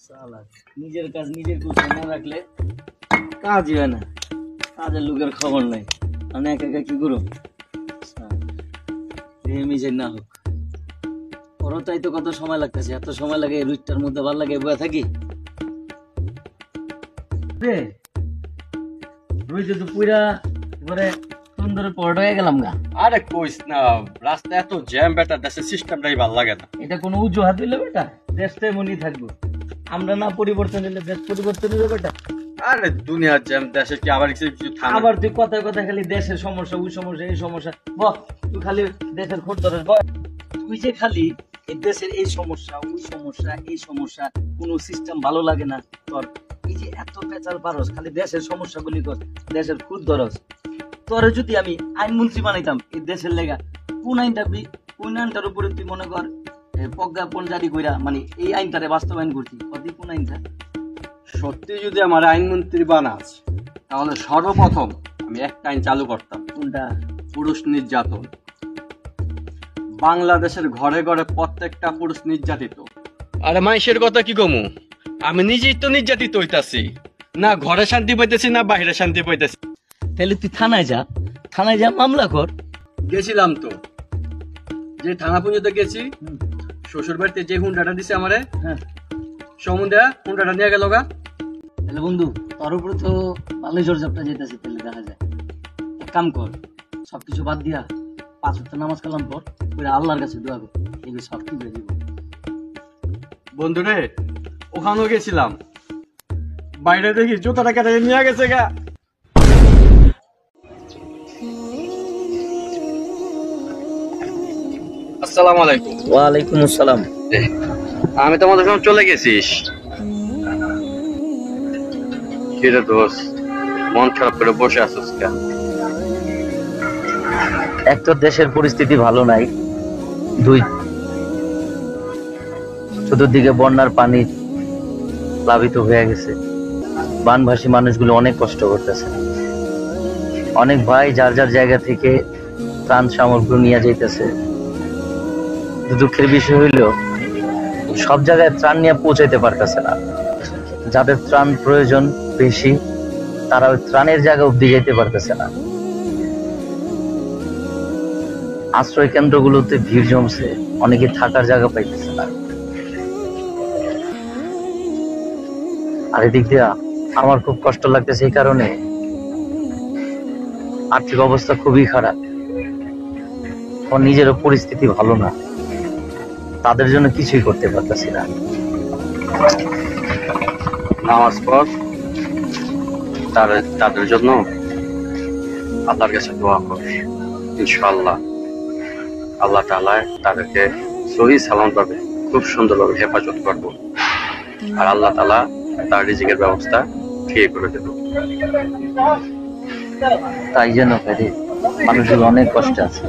চালাক নিজের কাজ নিজের গোছায় না রাখলে কাজই হয় না। কাজের লোকের খবর নাই, আমি একা একা কি করো মিশে না হোক। ওরও তাই তো কত সময় লাগতেছে, এত সময় লাগে রুইটার মধ্যে ভাল লাগে বয়ে থাকি। রুইতে তো পুরা এবারে সুন্দর পড় হয়ে গেলাম গা। আরে কইস না, রাস্তা এত জ্যাম বেটা, দেশের সিস্টেমটাই ভালো লাগে না। এটা কোনো অজুহাত হইলো বেটা? দেশটা এমনই থাকবো, আমরা না পরিবর্তন হলে দেশ পরিবর্তন হইলো বেটা। আরে দুনিয়ার জ্যাম, দেশে কি আবার কিছু থামে? আবার তুই কথায় কথায় খালি দেশের সমস্যা, ওই সমস্যা, এই সমস্যা। বল তুই খালি দেশের খোঁজ ধরে বল। তুই যে খালি এই দেশের এই সমস্যা, ওই সমস্যা, এই সমস্যা, কোনো সিস্টেম ভালো লাগে না তোর। এই যে এত পেঁচাল পারস, খালি দেশের সমস্যাগুলি কর, দেশের খুদ ধরস। তোরে যদি আমি আইনমন্ত্রী বানাইতাম এই দেশের লেগা, কোন আইনটার উপরে তুই মনে কর প্রজ্ঞাপন জারি কইরা মানে এই আইনটারে বাস্তবায়ন করছি, কদি কোন আইনটা? সত্যি যদি আমার আইনমন্ত্রী বানাস, তাহলে সর্বপ্রথম আমি একটা আইন চালু করতাম। কোনটা? পুরুষ নির্যাতন। বাংলাদেশের ঘরে ঘরে প্রত্যেকটা পুরুষ নির্যাতিত। আরে মাইশের কথা কি কমু, আমি নিজেই তো নির্যাতিত হইতাছি, না ঘরে শান্তি পাইতেছি না বাইরে শান্তি পাইতেছি। তাহলে তুই থানায় যা মামলা কর। গেছিলাম তো, যে থানা পুজোতে গেছি, শ্বশুর বাড়িতে যে হুন্ডাটা দিছে আমারে, হ্যাঁ সমুদ্রে হুন্ডাটা নিয়ে গেল গা। তাহলে বন্ধু তোর উপরে তো ভালোই জোর জাপটা যেতেছে, তাহলে দেখা যায় এক কাম কর, সবকিছু বাদ দিয়া 5 ওয়াক্ত নামাজ কালাম পর, ওই আল্লাহর কাছে দোয়া কর, এগুলো সব ঠিক হয়ে যাবে। বন্ধুরে ওখানেও গেছিলাম, বাইরে দেখি জুতাটা কেটে নিয়ে গেছে গা। আসসালামু আলাইকুম। ওয়ালাইকুম আসসালাম। আমি তোমাদের সঙ্গে চলে গেছিস, কিরে দোস্ত মন খারাপ করে বসে আছিস কেন? এক তো দেশের পরিস্থিতি ভালো নাই, দুই চতুর্দিকে বন্যার পানি প্লাবিত হয়ে গেছে, বানভাসী মানুষগুলো অনেক কষ্ট করতেছে। অনেক ভাই যার যার জায়গা থেকে ত্রাণ সামগ্রী নিয়ে যাইতেছে। দুঃখের বিষয় হইল সব জায়গায় ত্রাণ নিয়ে পৌঁছাইতে পারতেছে না। যাদের ত্রাণ প্রয়োজন বেশি, তারা ওই ত্রাণের জায়গা অব্দি যেতে পারতেছে না। আশ্রয় কেন্দ্রগুলোতে ভিড় জমছে, অনেকে থাকার জায়গা পাইতেছে না। আর এদিক দিয়ে আমার খুব কষ্ট লাগতেছে, এই কারণে আর্থিক অবস্থা খুবই খারাপ, আমার নিজেরও পরিস্থিতি ভালো না, তাদের জন্য কিছুই করতে পারতেছি না। নামাজ পড়, তাদের জন্য আল্লাহর কাছে দোয়া কর, ইনশাআল্লাহ আল্লাহ তাআলা তাদেরকে সহি সালামত ভাবে খুব সুন্দরভাবে হেফাজত করবো, আর আল্লাহ তাআলা তার রিজিকের ব্যবস্থা ঠিক করে দেব। তাই যেন মানুষগুলো অনেক কষ্টে আছে।